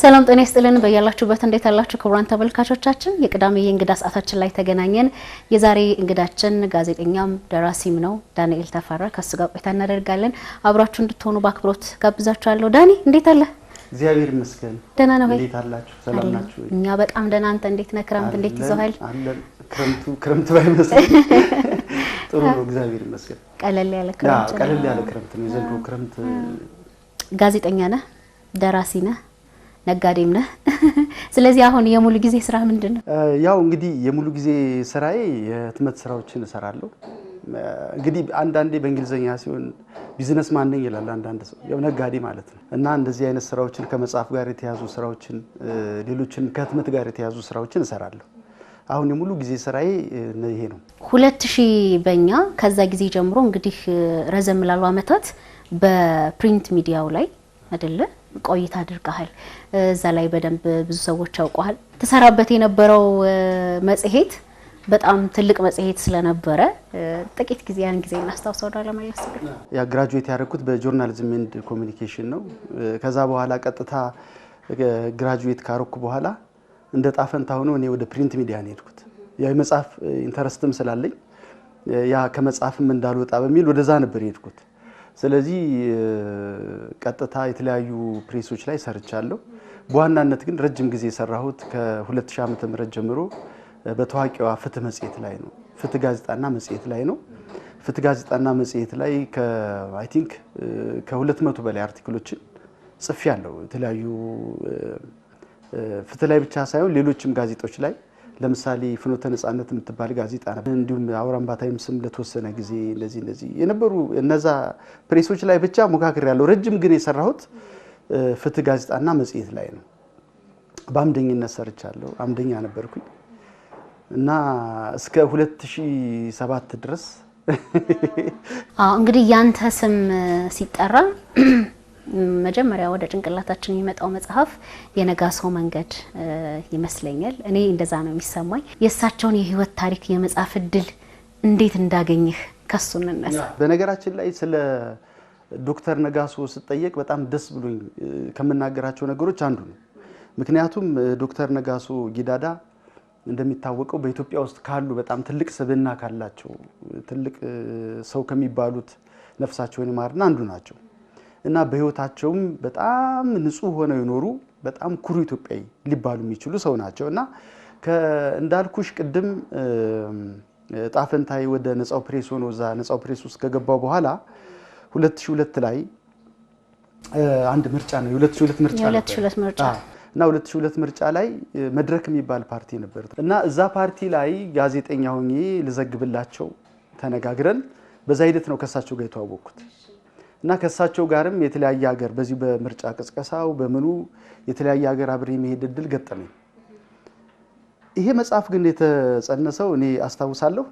ሰላም ጤና ይስጥልን በያላችሁበት እንዴት አላችሁ ክቡራን ተመልካቾቻችን የቅዳሜ የእንግዳ ሰዓታችን ላይ ተገናኘን የዛሬ እንግዳችን ጋዜጠኛም ደራሲም ነው ዳንኤል ተፈራ ከሱ ጋር ቆይታ እናደርጋለን አብራችሁ እንድትሆኑ በአክብሮት ጋብዛችኋለሁ ዳኒ እንዴት አለ እግዚአብሔር ይመስገን ደህና ነው እንዴት አላችሁ ሰላም ናችሁ እኛ በጣም ደህና አንተ እንዴት ነህ ክረምት እንዴት ይዘዋል ክረምት ባይመስል ጥሩ ነው እግዚአብሔር ይመስገን ቀለል ያለ ክረምት ነው የዘንድሮ ክረምት ጋዜጠኛ ነህ ደራሲ ነህ ነጋዴም ነህ ስለዚህ አሁን የሙሉ ጊዜ ስራ ምንድነው ያው እንግዲህ የሙሉ ጊዜ ስራዬ የህትመት ስራዎችን እሰራለሁ እንግዲህ አንዳንዴ በእንግሊዘኛ ሲሆን ቢዝነስ ማን ነኝ ይላል አንዳንድ ሰው ያው ነጋዴ ማለት ነው እና እንደዚህ አይነት ስራዎችን ከመጻፍ ጋር የተያዙ ስራዎችን ሌሎችን ከህትመት ጋር የተያዙ ስራዎችን እሰራለሁ አሁን የሙሉ ጊዜ ስራዬ ይሄ ነው 2000 በእኛ ከዛ ጊዜ ጀምሮ እንግዲህ ረዘም ላሉ አመታት በፕሪንት ሚዲያው ላይ አይደለ ቆይታ አድርጋል እዛ ላይ በደንብ ብዙ ሰዎች ያውቃል ተሰራበት የነበረው መጽሔት በጣም ትልቅ መጽሔት ስለነበረ ጥቂት ጊዜ ያን ጊዜ እናስታውሰው ለማለት ነው ያ ግራጁዌት ያደረኩት በጆርናሊዝም ኤንድ ኮሙኒኬሽን ነው ከዛ በኋላ ቀጥታ ግራጁዌት ካረኩ በኋላ እንደ ጣፈንታ ሆኖ እኔ ወደ ፕሪንት ሚዲያ ነው ሄድኩት ያ መጽሐፍ ኢንተረስትም ስላለኝ ያ ከመጽሐፍም እንዳልወጣ በሚል ወደዛ ነበር ሄድኩት ስለዚህ ቀጥታ የተለያዩ ፕሬሶች ላይ ሰርቻለሁ በዋናነት ግን ረጅም ጊዜ ሰራሁት ከ2000 ዓመተ ምህረት ጀምሮ በተዋቂዋ ፍትህ መጽሔት ላይ ነው ፍትህ ጋዜጣና መጽሔት ላይ ነው ፍትህ ጋዜጣና መጽሔት ላይ አይ ቲንክ ከ200 በላይ አርቲክሎችን ጽፌያለሁ የተለያዩ ፍትህ ላይ ብቻ ሳይሆን ሌሎችም ጋዜጦች ላይ ለምሳሌ ፍኖተ ነጻነት የምትባል ጋዜጣ ነበር እንዲሁም አውራምባ ታይምስም ለተወሰነ ጊዜ እንደዚህ የነበሩ እነዛ ፕሬሶች ላይ ብቻ ሞካክር ያለው ረጅም ግን የሰራሁት ፍትህ ጋዜጣና መጽሔት ላይ ነው በአምደኝነት ሰርቻለሁ አምደኛ ነበርኩኝ እና እስከ 2007 ድረስ እንግዲህ ያንተ ስም ሲጠራ መጀመሪያ ወደ ጭንቅላታችን የሚመጣው መጽሐፍ የነጋሶ መንገድ ይመስለኛል እኔ እንደዛ ነው የሚሰማኝ የሳቸውን የህይወት ታሪክ የመጽሐፍ እድል እንዴት እንዳገኘህ ከሱ እንነሳ በነገራችን ላይ ስለ ዶክተር ነጋሶ ስጠየቅ በጣም ደስ ብሎኝ ከመናገራቸው ነገሮች አንዱ ነው ምክንያቱም ዶክተር ነጋሶ ጊዳዳ እንደሚታወቀው በኢትዮጵያ ውስጥ ካሉ በጣም ትልቅ ስብዕና ካላቸው ትልቅ ሰው ከሚባሉት ነፍሳቸውን ይማርና አንዱ ናቸው እና በህይወታቸውም በጣም ንጹህ ሆነው ይኖሩ በጣም ኩሩ ኢትዮጵያዊ ሊባሉ የሚችሉ ሰው ናቸውና እንዳልኩሽ ቅድም ጣፈንታይ ወደ ነጻው ፕሬስ ሆኖ እዛ ነጻው ፕሬስ ውስጥ ከገባው በኋላ 2002 ላይ አንድ ምርጫ ነው 2002 ምርጫ እና 2002 ምርጫ ላይ መድረክ የሚባል ፓርቲ ነበር እና እዛ ፓርቲ ላይ ጋዜጠኛ ሆኜ ልዘግብላቸው ተነጋግረን በዛ ሂደት ነው ከሳቸው ጋር የተዋወቅኩት እና ከሳቸው ጋርም የተለያየ ሀገር በዚህ በምርጫ ቅስቀሳው በመኑ የተለያየ ሀገር አብሬ መሄድ እድል ገጠመኝ ይሄ መጽሐፍ ግን የተጸነሰው እኔ አስታውሳለሁ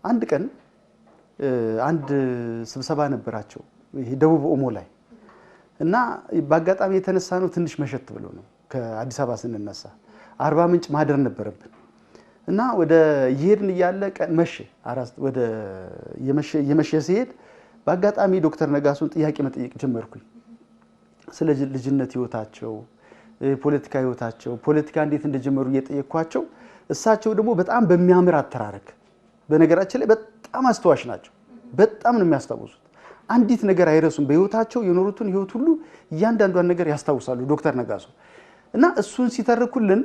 አንድ ቀን አንድ ስብሰባ ነበራቸው ይሄ ደቡብ ኦሞ ላይ እና በአጋጣሚ የተነሳ ነው ትንሽ መሸት ብሎ ነው ከአዲስ አበባ ስንነሳ 40 ምንጭ ማደር ነበረብን እና ወደ ይሄድን ያለ መሸ አራስ ወደ የመሸ ሲሄድ በአጋጣሚ ዶክተር ነጋሶን ጥያቄ መጠየቅ ጀመርኩኝ ስለ ልጅነት ህይወታቸው ፖለቲካ ህይወታቸው ፖለቲካ እንዴት እንደጀመሩ እየጠየቅኳቸው እሳቸው ደግሞ በጣም በሚያምር አተራረክ በነገራችን ላይ በጣም አስተዋሽ ናቸው በጣም ነው የሚያስታውሱት አንዲት ነገር አይረሱም በህይወታቸው የኖሩትን ህይወት ሁሉ እያንዳንዷን ነገር ያስታውሳሉ ዶክተር ነጋሶ እና እሱን ሲተርኩልን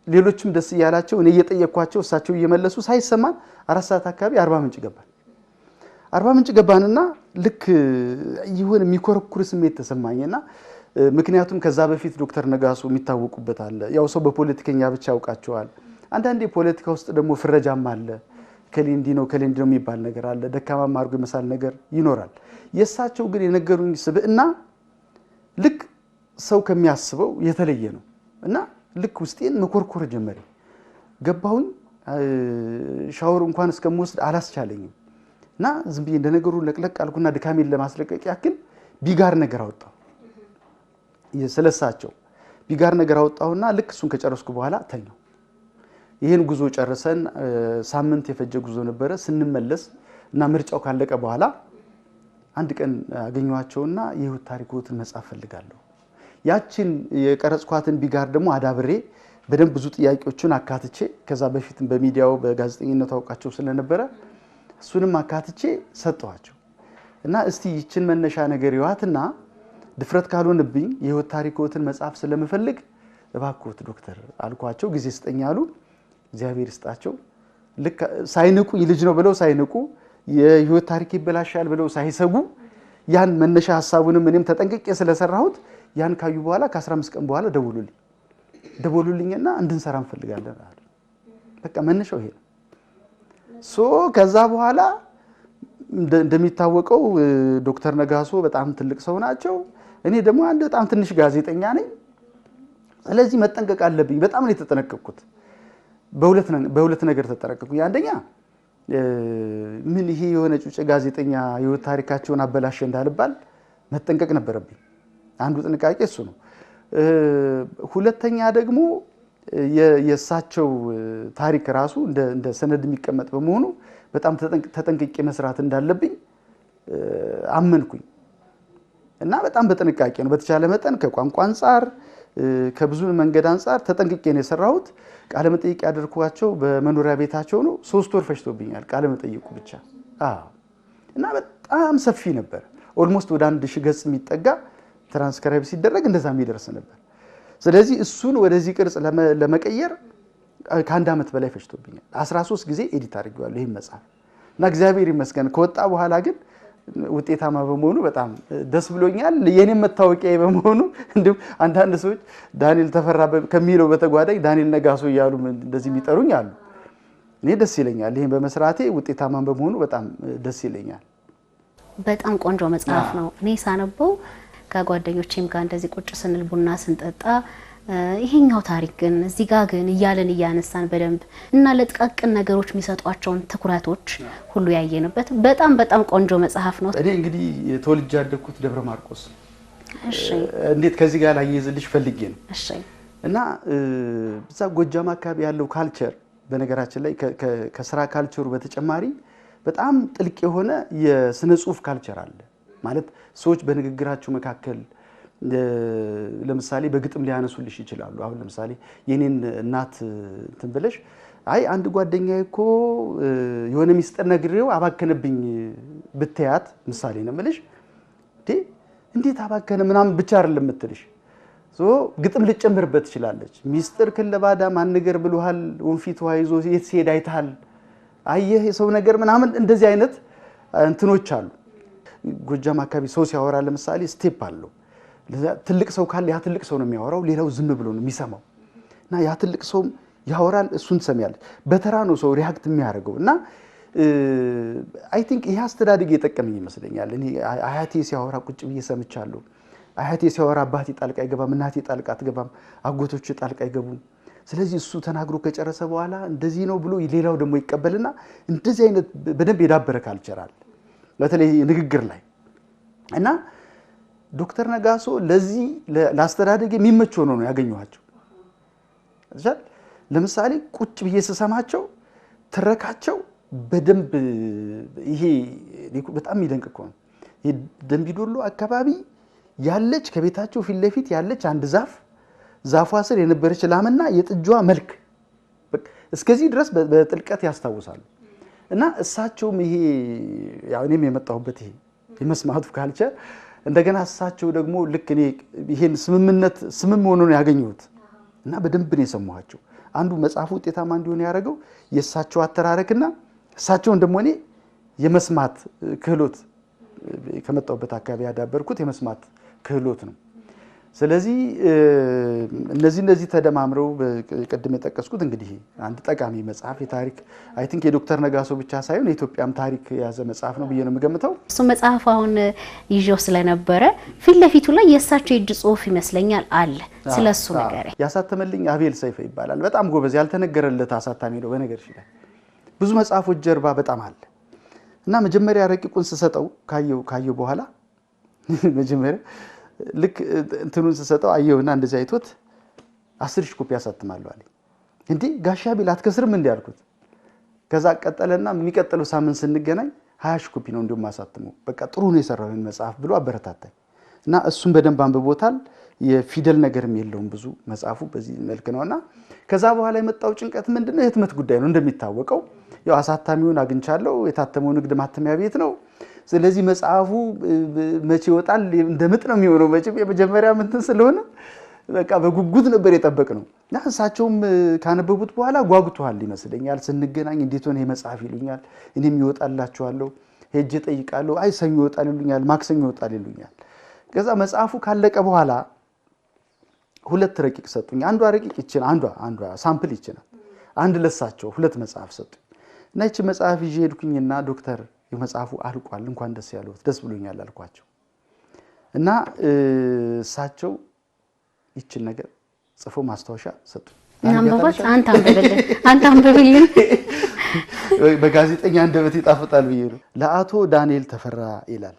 ሌሎችም ደስ ያላቸው እኔ እየጠየቅኳቸው እሳቸው እየመለሱ ሳይሰማን 4 ሰዓት አካባቢ 40 ምንጭ ገባን 40 ምንጭ ገባንና ልክ ይሁን የሚኮረኩር ስሜት ተሰማኝና ምክንያቱም ከዛ በፊት ዶክተር ነጋሶ የሚታወቁበት አለ ያው ሰው በፖለቲከኛ ብቻ ያውቃቸዋል አንዳንዴ ፖለቲካ ውስጥ ደግሞ ፍረጃም አለ ከሌንዲ ነው የሚባል ነገር አለ ደካማም አርጎ መሳል ነገር ይኖራል የሳቸው ግን የነገሩኝ ስብዕና ልክ ሰው ከሚያስበው የተለየ ነው እና ልክ ውስጤን መኮርኮር ጀመረ ገባሁኝ ሻወር እንኳን እስከምወስድ አላስቻለኝም እና ዝም ብዬ እንደነገሩ ለቅለቅ አልኩና ድካሜን ለማስለቀቅ ያክል ቢጋር ነገር አወጣው ስለሳቸው ቢጋር ነገር አወጣውና ልክ እሱን ከጨረስኩ በኋላ ተኛው ይሄን ጉዞ ጨርሰን ሳምንት የፈጀ ጉዞ ነበረ ስንመለስ እና ምርጫው ካለቀ በኋላ አንድ ቀን አገኘዋቸውና የህይወት ታሪኮትን መጻፍ ፈልጋለሁ ያችን የቀረጽኳትን ቢጋር ደግሞ አዳብሬ በደንብ ብዙ ጥያቄዎችን አካትቼ ከዛ በፊትም በሚዲያው በጋዜጠኝነት አውቃቸው ስለነበረ እሱንም አካትቼ ሰጠኋቸው እና እስቲ ይችን መነሻ ነገር ይዋትና ድፍረት ካልሆነብኝ የህይወት ታሪኮትን መጽሐፍ ስለምፈልግ እባክዎት ዶክተር አልኳቸው። ጊዜ ስጠኝ አሉ። እግዚአብሔር ይስጣቸው። ልክ ሳይንቁ ልጅ ነው ብለው ሳይንቁ የህይወት ታሪክ ይበላሻል ብለው ሳይሰጉ ያን መነሻ ሐሳቡንም እኔም ተጠንቅቄ ስለሰራሁት ያን ካዩ በኋላ ከ15 ቀን በኋላ ደወሉልኝና እንድንሰራ እንፈልጋለን አሉ። በቃ መነሻው ይሄ ነው። ከዛ በኋላ እንደሚታወቀው ዶክተር ነጋሶ በጣም ትልቅ ሰው ናቸው። እኔ ደግሞ አንድ በጣም ትንሽ ጋዜጠኛ ነኝ። ስለዚህ መጠንቀቅ አለብኝ። በጣም ነው የተጠነቀቅኩት። በሁለት ነገር ተጠነቀቅኩኝ። አንደኛ ምን ይሄ የሆነ ጩጬ ጋዜጠኛ የህይወት ታሪካቸውን አበላሸ እንዳልባል መጠንቀቅ ነበረብኝ። አንዱ ጥንቃቄ እሱ ነው። ሁለተኛ ደግሞ የእሳቸው ታሪክ ራሱ እንደ ሰነድ የሚቀመጥ በመሆኑ በጣም ተጠንቅቄ መስራት እንዳለብኝ አመንኩኝ እና በጣም በጥንቃቄ ነው በተቻለ መጠን ከቋንቋ አንፃር ከብዙ መንገድ አንፃር ተጠንቅቄ ነው የሰራሁት። ቃለ መጠይቅ ያደርኳቸው በመኖሪያ ቤታቸው ነው። 3 ወር ፈጅቶብኛል ቃለ መጠይቁ ብቻ። እና በጣም ሰፊ ነበር። ኦልሞስት ወደ 1000 ገጽ የሚጠጋ ትራንስክራይብ ሲደረግ እንደዛ የሚደርስ ነበር። ስለዚህ እሱን ወደዚህ ቅርጽ ለመቀየር ከአንድ ዓመት በላይ ፈጅቶብኛል። 13 ጊዜ ኤዲት አድርጌዋለሁ ይሄን መጽሐፍ እና እግዚአብሔር ይመስገን ከወጣ በኋላ ግን ውጤታማ በመሆኑ በጣም ደስ ብሎኛል። የኔም መታወቂያ በመሆኑ እንዲሁ አንዳንድ ሰዎች ዳንኤል ተፈራ ከሚለው በተጓዳኝ ዳንኤል ነጋሶ እያሉ እንደዚህ የሚጠሩኝ አሉ። እኔ ደስ ይለኛል ይሄን በመስራቴ ውጤታማ በመሆኑ በጣም ደስ ይለኛል። በጣም ቆንጆ መጽሐፍ ነው። እኔ ሳነበው ከጓደኞቼም ጋር እንደዚህ ቁጭ ስንል ቡና ስንጠጣ ይሄኛው ታሪክ ግን እዚህ ጋር ግን እያለን እያነሳን በደንብ እና ለጥቃቅን ነገሮች የሚሰጧቸውን ትኩረቶች ሁሉ ያየንበት በጣም ቆንጆ መጽሐፍ ነው። እኔ እንግዲህ ተወልጄ ያደግኩት ደብረ ማርቆስ። እሺ እንዴት ከዚህ ጋር ላያይዝልሽ ፈልጌ ነው። እሺ እና እዛ ጎጃም አካባቢ ያለው ካልቸር በነገራችን ላይ ከስራ ካልቸሩ በተጨማሪ በጣም ጥልቅ የሆነ የስነ ጽሁፍ ካልቸር አለ። ማለት ሰዎች በንግግራቸው መካከል ለምሳሌ በግጥም ሊያነሱልሽ ይችላሉ። አሁን ለምሳሌ የኔን እናት እንትን ብለሽ አይ አንድ ጓደኛዬ እኮ የሆነ ሚስጥር ነግሬው አባከነብኝ ብትያት ምሳሌ ነው የምልሽ። እንዴት አባከነ ምናምን ብቻ አይደለም የምትልሽ ግጥም ልጨምርበት ትችላለች። ሚስጥር ክለባዳ ማን ነገር ብሎሃል ወንፊት ዋይዞ የት ሲሄድ አይታል አየህ የሰው ነገር ምናምን እንደዚህ አይነት እንትኖች አሉ። ጎጃም አካባቢ ሰው ሲያወራ ለምሳሌ ስቴፕ አለው። ትልቅ ሰው ካለ ያ ትልቅ ሰው ነው የሚያወራው፣ ሌላው ዝም ብሎ ነው የሚሰማው እና ያ ትልቅ ሰው ያወራል፣ እሱን ትሰሚያለሽ። በተራ ነው ሰው ሪአክት የሚያደርገው እና አይ ቲንክ ይሄ አስተዳደግ የጠቀመኝ ይመስለኛል። እኔ አያቴ ሲያወራ ቁጭ ብዬ ሰምቻለሁ። አያቴ ሲያወራ አባቴ ጣልቃ አይገባም፣ እናቴ ጣልቃ አትገባም፣ አጎቶች ጣልቃ አይገቡም። ስለዚህ እሱ ተናግሮ ከጨረሰ በኋላ እንደዚህ ነው ብሎ ሌላው ደግሞ ይቀበልና እንደዚህ አይነት በደንብ የዳበረ ካልቸር አለ በተለይ ንግግር ላይ እና ዶክተር ነጋሶ ለዚህ ለአስተዳደግ የሚመች ሆኖ ነው ያገኘኋቸው። ለምሳሌ ቁጭ ብዬ ስሰማቸው ትረካቸው በደንብ ይሄ በጣም ይደንቅ እኮ ነው። ደምቢዶሎ አካባቢ ያለች ከቤታቸው ፊት ለፊት ያለች አንድ ዛፏ ስር የነበረች ላምና የጥጃዋ መልክ እስከዚህ ድረስ በጥልቀት ያስታውሳሉ። እና እሳቸውም ይሄ ያው እኔም የመጣሁበት ይሄ የመስማቱ ካልቸር እንደገና እሳቸው ደግሞ ልክ እኔ ይሄን ስምም ሆኖ ነው ያገኘሁት እና በደንብ ነው የሰማኋቸው። አንዱ መጽሐፉ ውጤታማ እንዲሆን ያደረገው የእሳቸው አተራረክና እሳቸውን ደግሞ እኔ የመስማት ክህሎት ከመጣሁበት አካባቢ ያዳበርኩት የመስማት ክህሎት ነው። ስለዚህ እነዚህ ተደማምረው በቀደም የጠቀስኩት እንግዲህ አንድ ጠቃሚ መጽሐፍ የታሪክ አይ ቲንክ የዶክተር ነጋሶ ብቻ ሳይሆን የኢትዮጵያም ታሪክ የያዘ መጽሐፍ ነው ብዬ ነው የምገምተው። እሱ መጽሐፍ አሁን ይዤው ስለነበረ ፊት ለፊቱ ላይ የእሳቸው የእጅ ጽሑፍ ይመስለኛል አለ። ስለሱ ነገር ያሳተመልኝ አቤል ሰይፈ ይባላል። በጣም ጎበዝ ያልተነገረለት አሳታሚ ነው። በነገር ይችላል ብዙ መጽሐፎች ጀርባ በጣም አለ እና መጀመሪያ ረቂቁን ስሰጠው ካየው በኋላ መጀመሪያ ልክ እንትኑን ስሰጠው አየውና እንደዚህ አይቶት 10,000 ኮፒ ያሳትማሉ አለኝ። እንዴ ጋሻ ቢል አትከስርም እንዴ አልኩት። ከዛ ቀጠለና የሚቀጥለው ሳምንት ስንገናኝ 20,000 ኮፒ ነው እንደውም ማሳትመው በቃ ጥሩ ነው የሰራው መጽሐፍ ብሎ አበረታታኝ እና እሱን በደንብ አንብቦታል። የፊደል ነገርም የለውም ብዙ መጽሐፉ በዚህ መልክ ነውና ከዛ በኋላ የመጣው ጭንቀት ምንድነው የህትመት ጉዳይ ነው እንደሚታወቀው ያው አሳታሚውን አግኝቻለሁ የታተመው ንግድ ማተሚያ ቤት ነው ስለዚህ መጽሐፉ መቼ ይወጣል እንደምጥ ነው የሚሆነው መቼም የመጀመሪያ እንትን ስለሆነ በቃ በጉጉት ነበር የጠበቅነው እና እሳቸውም ካነበቡት በኋላ ጓጉቷል ይመስለኛል ስንገናኝ እንዴት ሆነ የመጽሐፍ ይሉኛል እኔም ይወጣላችኋለሁ ሄጄ ጠይቃለሁ አይ ሰኞ ይወጣል ይሉኛል ማክሰኞ ይወጣል ይሉኛል ከዛ መጽሐፉ ካለቀ በኋላ ሁለት ረቂቅ ሰጡኝ አንዷ ረቂቅ ይችላል አንዷ ሳምፕል ይችላል አንድ ለሳቸው ሁለት መጽሐፍ ሰጡኝ እና እቺ መጽሐፍ ይዤ ሄድኩኝና ዶክተር የመጽሐፉ አልቋል እንኳን ደስ ያለው ደስ ብሎኛል አልኳቸው እና እሳቸው ይችን ነገር ጽፎ ማስታወሻ ሰጡኝ አንተ አንብብልኝ በጋዜጠኛ እንደበት ይጣፍጣል ብዬ ነው ለአቶ ዳንኤል ተፈራ ይላል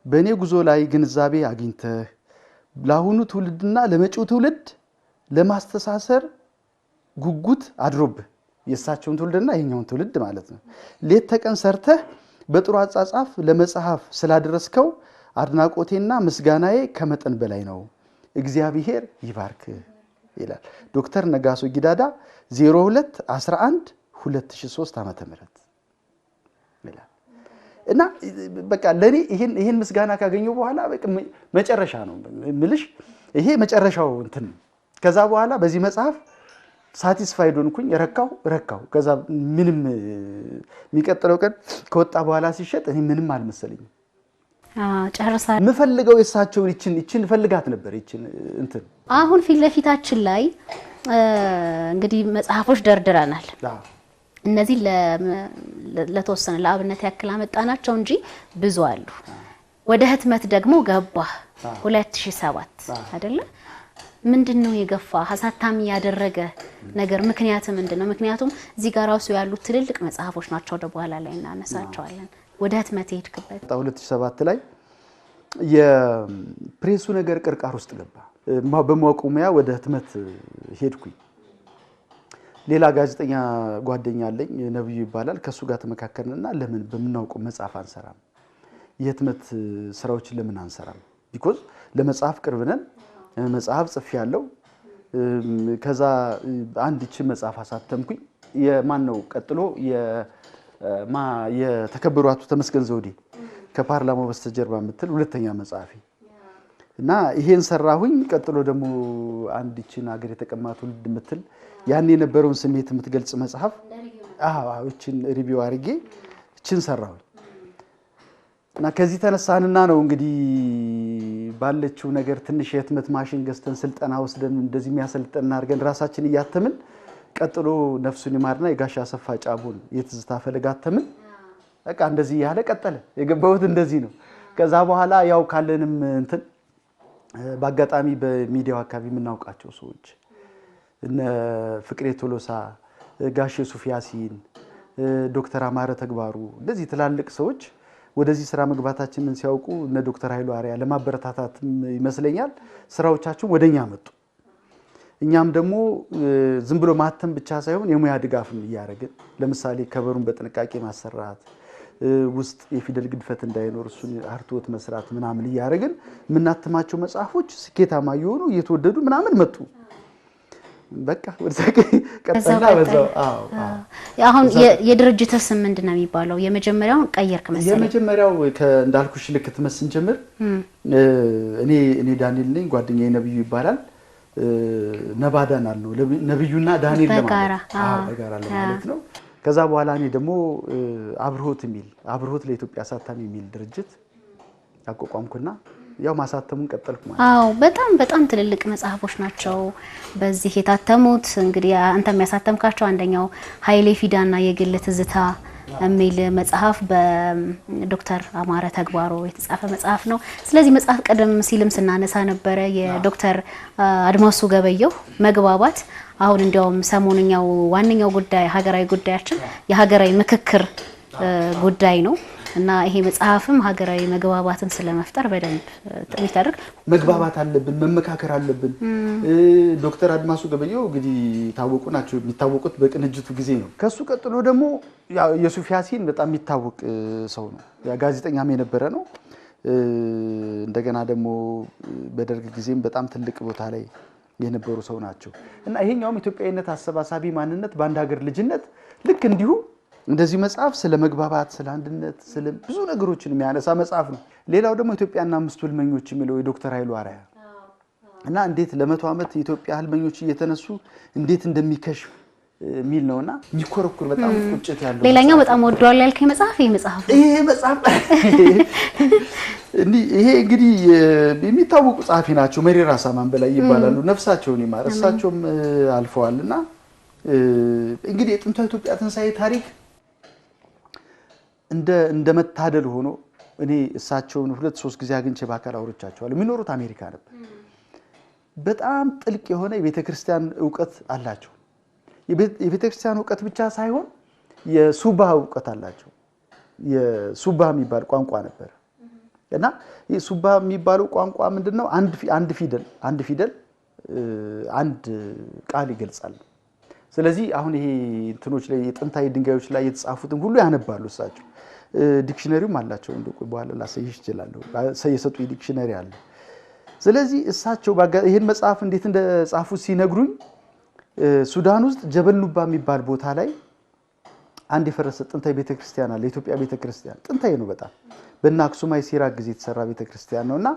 በእኔ ጉዞ ላይ ግንዛቤ አግኝተህ ለአሁኑ ትውልድና ለመጪው ትውልድ ለማስተሳሰር ጉጉት አድሮብህ የሳቸውን ትውልድና የኛውን ትውልድ ማለት ነው ሌት ተቀን ሰርተህ በጥሩ አጻጻፍ ለመጽሐፍ ስላደረስከው አድናቆቴና ምስጋናዬ ከመጠን በላይ ነው እግዚአብሔር ይባርክ ይላል ዶክተር ነጋሶ ጊዳዳ 02/11/2003 ዓመተ ምህረት ይላል እና በቃ ለኔ ይሄን ምስጋና ካገኘው በኋላ በቃ መጨረሻ ነው ምልሽ ይሄ መጨረሻው እንትን ከዛ በኋላ በዚህ መጽሐፍ ሳቲስፋይድ ሆንኩኝ ረካው ከዛ ምንም የሚቀጥለው ቀን ከወጣ በኋላ ሲሸጥ እኔ ምንም አልመሰለኝም ጨርሳ ምፈልገው የሳቸው ይችን ፈልጋት ነበር ይችን እንትን አሁን ፊት ለፊታችን ላይ እንግዲህ መጽሐፎች ደርድረናል እነዚህ ለተወሰነ ለአብነት ያክል አመጣናቸው እንጂ ብዙ አሉ ወደ ህትመት ደግሞ ገባ 2007 አይደለ ምንድነው የገፋ ሐሳታሚ ያደረገ ነገር ምክንያት ምንድነው ምክንያቱም እዚህ ጋር ራሱ ያሉ ትልልቅ መጽሐፎች ናቸው ወደ በኋላ ላይ እናነሳቸዋለን ወደ ህትመት ሄድክበት 2007 ላይ የፕሬሱ ነገር ቅርቃር ውስጥ ገባ በማቆሚያ ወደ ህትመት ሄድኩኝ ሌላ ጋዜጠኛ ጓደኛ አለኝ ነብዩ ይባላል ከሱ ጋር ተመካከርንና ለምን በመናውቀው መጽሐፍ አንሰራም የህትመት ስራዎችን ለምን አንሰራም ቢኮዝ ለመጽሐፍ ቅርብነን መጽሐፍ ጽፍ ያለው ከዛ አንድ እቺ መጽሐፍ አሳተምኩኝ የማን ነው ቀጥሎ የተከበሩ አቶ ተመስገን ዘውዴ ከፓርላማው በስተጀርባ ምትል ሁለተኛ መጽሐፊ እና ይሄን ሰራሁኝ ቀጥሎ ደግሞ አንድ እቺን ሀገር የተቀማቱ ልድ ምትል ያን የነበረውን ስሜት የምትገልጽ መጽሐፍ እቺን ሪቪው አድርጌ እቺን ሰራሁኝ እና ከዚህ ተነሳንና ነው እንግዲህ ባለችው ነገር ትንሽ የህትመት ማሽን ገዝተን ስልጠና ወስደን እንደዚህ የሚያሰልጠና አድርገን ራሳችን እያተምን ቀጥሎ ነፍሱን ይማርና የጋሻ አሰፋ ጫቦን የትዝታ ፈለጋተምን በቃ እንደዚህ ያለ ቀጠለ የገባሁት እንደዚህ ነው ከዛ በኋላ ያው ካለንም እንትን በአጋጣሚ በሚዲያው አካባቢ የምናውቃቸው ሰዎች እነ ፍቅሬ ቶሎሳ ጋሼ ሱፊያሲን ዶክተር አማረ ተግባሩ እንደዚህ ትላልቅ ሰዎች ወደዚህ ስራ መግባታችንን ሲያውቁ እነ ዶክተር ኃይሉ አሪያ ለማበረታታት ይመስለኛል ስራዎቻቸው ወደኛ መጡ እኛም ደግሞ ዝም ብሎ ማተም ብቻ ሳይሆን የሙያ ድጋፍም ያያረግን ለምሳሌ ከበሩን በጥንቃቄ ማሰራት ውስጥ የፊደል ግድፈት እንዳይኖር እሱን አርቶት መስራት ምናምን ያያረግን ምናተማቸው መጽሐፎች ስኬታማ ይሆኑ እየተወደዱ ምናምን መጡ በቃ ወደዛቀ ቀጠና በዛው አሁን የድርጅት ስም ምንድነው የሚባለው የመጀመሪያውን ቀየርክ መሰለኝ የመጀመሪያው እንዳልኩሽ ልክ ትመስን ጀምር እኔ ዳንኤል ነኝ ጓደኛዬ ነብዩ ይባላል ነባዳናል ነው ነብዩና ዳንኤል ለጋራ ለማለት ነው ከዛ በኋላ እኔ ደግሞ አብርሆት ለኢትዮጵያ አሳታሚ የሚል ድርጅት አቋቋምኩና ያው ማሳተሙን ቀጠልኩ ማለት በጣም ትልልቅ መጽሐፎች ናቸው በዚህ የታተሙት እንግዲህ አንተ የሚያሳተምካቸው አንደኛው ኃይሌ ፊዳና የግል ትዝታ የሚል መጽሐፍ በዶክተር አማረ ተግባሩ የተጻፈ መጽሐፍ ነው ስለዚህ መጽሐፍ ቀደም ሲልም ስናነሳ ነበረ የዶክተር አድማሱ ገበየው መግባባት አሁን እንዲያውም ሰሞንኛው ዋንኛው ጉዳይ ሀገራዊ ጉዳያችን የሀገራዊ ምክክር ጉዳይ ነው እና ይሄ መጽሐፍም ሀገራዊ መግባባትን ስለመፍጠር በደንብ ጥሪታርክ መግባባት አለብን መመካከር አለብን ዶክተር አድማሱ ገበየው እንግዲህ ታወቁ ናቸው የሚታወቁት በቅንጅቱ ጊዜ ነው ከሱ ቀጥሎ ደግሞ የሱፊያሲን በጣም የሚታወቅ ሰው ነው ያ ጋዜጠኛም የነበረ ነው እንደገና ደግሞ በደርግ ጊዜም በጣም ትልቅ ቦታ ላይ የነበሩ ሰው ናቸው እና ይሄኛውም ኢትዮጵያዊነት አሰባሳቢ ማንነት በአንድ ሀገር ልጅነት ልክ እንዲሁ እንደዚህ መጽሐፍ ስለ መግባባት ስለ አንድነት ስለ ብዙ ነገሮችን የሚያነሳ መጽሐፍ ነው። ሌላው ደግሞ ኢትዮጵያና አምስቱ ህልመኞች የሚለው የዶክተር ኃይሉ አርአያ እና እንዴት ለመቶ ዓመት የኢትዮጵያ ህልመኞች እየተነሱ እንዴት እንደሚከሽፍ ሚል ነውና የሚኮረኩር በጣም ቁጭት ያለው ሌላኛው በጣም ወደዋል ያልከኝ መጽሐፍ ይሄ መጽሐፍ ይሄ እንግዲህ የሚታወቁ ጻፊ ናቸው። መሪራ ሳማን በላይ ይባላሉ። ነፍሳቸውን ይማር እሳቸውም አልፈዋልና እንግዲህ የጥንታዊ ኢትዮጵያ ትንሳኤ ታሪክ እንደ መታደል ሆኖ እኔ እሳቸውን 2-3 ጊዜ አግኝቼ በአካል አውርቻቸዋለሁ። የሚኖሩት አሜሪካ ነበር። በጣም ጥልቅ የሆነ የቤተክርስቲያን ዕውቀት አላቸው። የቤተክርስቲያን ዕውቀት ብቻ ሳይሆን የሱባ ዕውቀት አላቸው። የሱባ የሚባል ቋንቋ ነበር እና የሱባ የሚባለው ቋንቋ ምንድነው? አንድ ፊደል አንድ ቃል ይገልጻል። ስለዚህ አሁን ይሄ እንትኖች ላይ የጥንታዊ ድንጋዮች ላይ የተጻፉትን ሁሉ ያነባሉ እሳቸው። ዲክሽነሪውም አላቸው። እንደው በኋላ ላሳይሽ እችላለሁ። የሰጡ ዲክሽነሪ አለ። ስለዚህ እሳቸው ይሄን መጽሐፍ እንዴት እንደጻፉት ሲነግሩኝ ሱዳን ውስጥ ጀበሉባ የሚባል ቦታ ላይ አንድ የፈረሰ ጥንታዊ ቤተክርስቲያን አለ። የኢትዮጵያ ቤተክርስቲያን ጥንታዊ ነው በጣም በእነ አክሱማይ ሲራክ ጊዜ የተሰራ ቤተክርስቲያን ነውና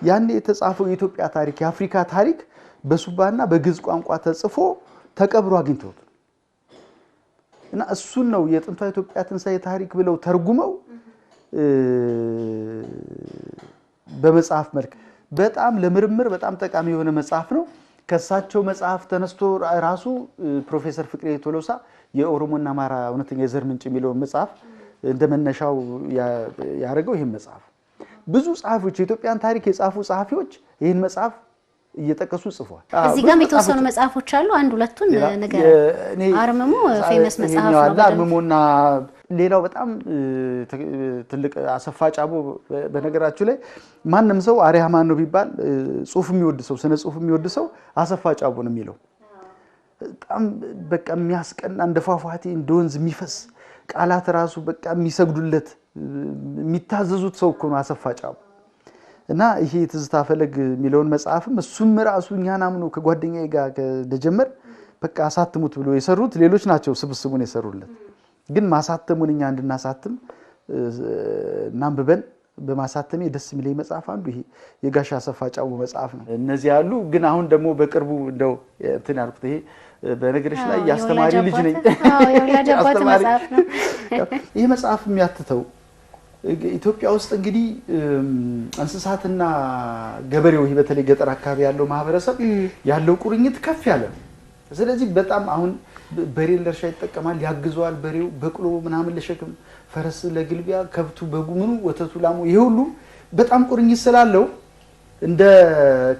ያን የተጻፈው የኢትዮጵያ ታሪክ የአፍሪካ ታሪክ በሱባና በግዕዝ ቋንቋ ተጽፎ ተቀብሮ አግኝተውት እና እሱን ነው የጥንታዊ ኢትዮጵያ ትንሳኤ ታሪክ ብለው ተርጉመው በመጽሐፍ መልክ በጣም ለምርምር በጣም ጠቃሚ የሆነ መጽሐፍ ነው። ከሳቸው መጽሐፍ ተነስቶ ራሱ ፕሮፌሰር ፍቅሬ ቶሎሳ የኦሮሞና አማራ እውነተኛ የዘር ምንጭ የሚለው መጽሐፍ እንደመነሻው ያደረገው ይሄን መጽሐፍ ብዙ ጸሐፊዎች የኢትዮጵያን ታሪክ የጻፉ ጸሐፊዎች ይሄን መጽሐፍ እየጠቀሱ ጽፏል። እዚህ ጋር የተወሰኑ መጽሐፎች አሉ። አንድ ሁለቱን ነገር አርምሞ ፌመስ መጽሐፍ ነው። አርምሞና ሌላው በጣም ትልቅ አሰፋ ጫቦ በነገራችሁ ላይ ማንም ሰው አሪያ ማን ነው ቢባል ጽሁፍ የሚወድ ሰው ስነ ጽሁፍ የሚወድ ሰው አሰፋ ጫቦ ነው የሚለው። በጣም በቃ የሚያስቀና እንደ ፏፏቴ እንደ ወንዝ የሚፈስ ቃላት ራሱ በቃ የሚሰግዱለት የሚታዘዙት ሰው እኮ ነው አሰፋ ጫቦ። እና ይሄ ትዝታ ፈለግ የሚለውን መጽሐፍም እሱም ራሱ እኛን አምኖ ከጓደኛዬ ጋር ከደጀመር በቃ አሳትሙት ብሎ የሰሩት ሌሎች ናቸው ስብስቡን የሰሩለት። ግን ማሳተሙን እኛ እንድናሳትም እናንብበን በማሳተሜ ደስ የሚለኝ መጽሐፍ አንዱ ይሄ የጋሽ አሰፋ ጫቦ መጽሐፍ ነው። እነዚህ ያሉ ግን አሁን ደግሞ በቅርቡ እንደው እንትን ያልኩት ይሄ በነገርሽ ላይ ያስተማሪ ልጅ ነኝ። የወላጅ መጽሐፍ ነው ይሄ መጽሐፍ የሚያትተው ኢትዮጵያ ውስጥ እንግዲህ እንስሳትና ገበሬው ይሄ በተለይ ገጠር አካባቢ ያለው ማህበረሰብ ያለው ቁርኝት ከፍ ያለ ነው። ስለዚህ በጣም አሁን በሬ ለእርሻ ይጠቀማል፣ ያግዘዋል። በሬው በቅሎ ምናምን ለሸክም፣ ፈረስ ለግልቢያ፣ ከብቱ በጉ ምኑ ወተቱ ላሙ ይሄ ሁሉ በጣም ቁርኝት ስላለው እንደ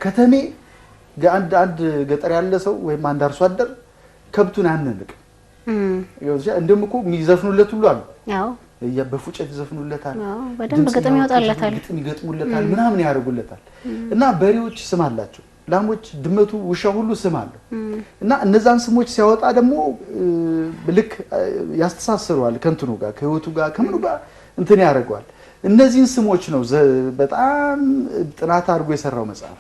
ከተሜ አንድ ገጠር ያለ ሰው ወይም አንድ አርሶ አደር ከብቱን ያነንቅ እንደም እኮ የሚዘፍኑለት ሁሉ አሉ። ያው በፉጨት ይዘፍኑለታል፣ በደንብ ግጥም ይወጣለታል፣ ይገጥሙለታል፣ ምናምን ያደርጉለታል። እና በሬዎች ስም አላቸው፣ ላሞች፣ ድመቱ፣ ውሻ ሁሉ ስም አለው። እና እነዛን ስሞች ሲያወጣ ደግሞ ልክ ያስተሳስረዋል ከእንትኑ ጋር ከህይወቱ ጋር ከምኑ ጋር እንትን ያደርገዋል። እነዚህን ስሞች ነው በጣም ጥናት አድርጎ የሰራው መጽሐፍ።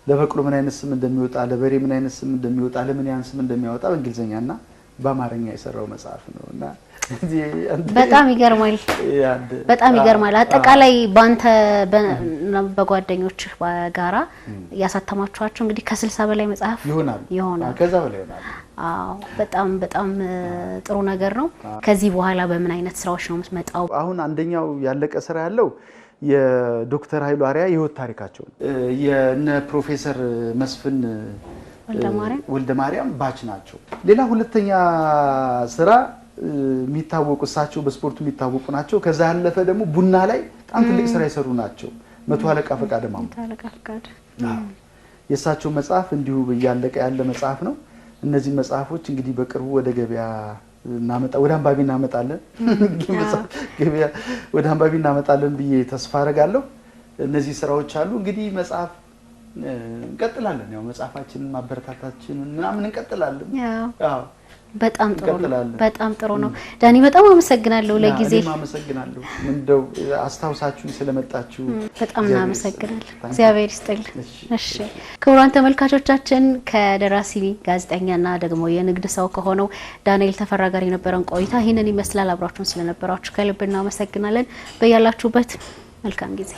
ለበቅሎ ምን አይነት ስም እንደሚወጣ፣ ለበሬ ምን አይነት ስም እንደሚወጣ፣ ለምን ያን ስም እንደሚያወጣ በእንግሊዘኛና በአማርኛ የሰራው መጽሐፍ ነውና በጣም ይገርማል። በጣም ይገርማል። አጠቃላይ ባንተ በጓደኞች ጋራ ያሳተማችኋቸው እንግዲህ ከ60 በላይ መጽሐፍ ይሆናል። ከዛ በላይ ይሆናል። አዎ በጣም ጥሩ ነገር ነው። ከዚህ በኋላ በምን አይነት ስራዎች ነው የምትመጣው? አሁን አንደኛው ያለቀ ስራ ያለው የዶክተር ኃይሉ አርአያ የህይወት ታሪካቸው የነ ፕሮፌሰር መስፍን ወልደ ማርያም ባች ናቸው። ሌላ ሁለተኛ ስራ የሚታወቁ እሳቸው በስፖርቱ የሚታወቁ ናቸው። ከዛ ያለፈ ደግሞ ቡና ላይ በጣም ትልቅ ስራ የሰሩ ናቸው። መቶ አለቃ ፈቃደ ማሙ የእሳቸው መጽሐፍ እንዲሁ ያለቀ ያለ መጽሐፍ ነው። እነዚህ መጽሐፎች እንግዲህ በቅርቡ ወደ ገበያ ወደ አንባቢ እናመጣለን። ገበያ ወደ አንባቢ እናመጣለን ብዬ ተስፋ አደርጋለሁ። እነዚህ ስራዎች አሉ። እንግዲህ መጽሐፍ እንቀጥላለን። ያው መጽሐፋችንን ማበረታታችንን ምናምን እንቀጥላለን። አዎ በጣም ጥሩ ነው። ዳኒ በጣም አመሰግናለሁ ለጊዜ። እኔም አመሰግናለሁ እንደው አስታውሳችሁኝ ስለመጣችሁ በጣም እናመሰግናለን። እግዚአብሔር ይስጥልኝ። እሺ ክቡራን ተመልካቾቻችን ከደራሲ ጋዜጠኛና ደግሞ የንግድ ሰው ከሆነው ዳንኤል ተፈራ ጋር የነበረን ቆይታ ይሄንን ይመስላል። አብራችሁን ስለነበራችሁ ከልብ እናመሰግናለን። በያላችሁበት መልካም ጊዜ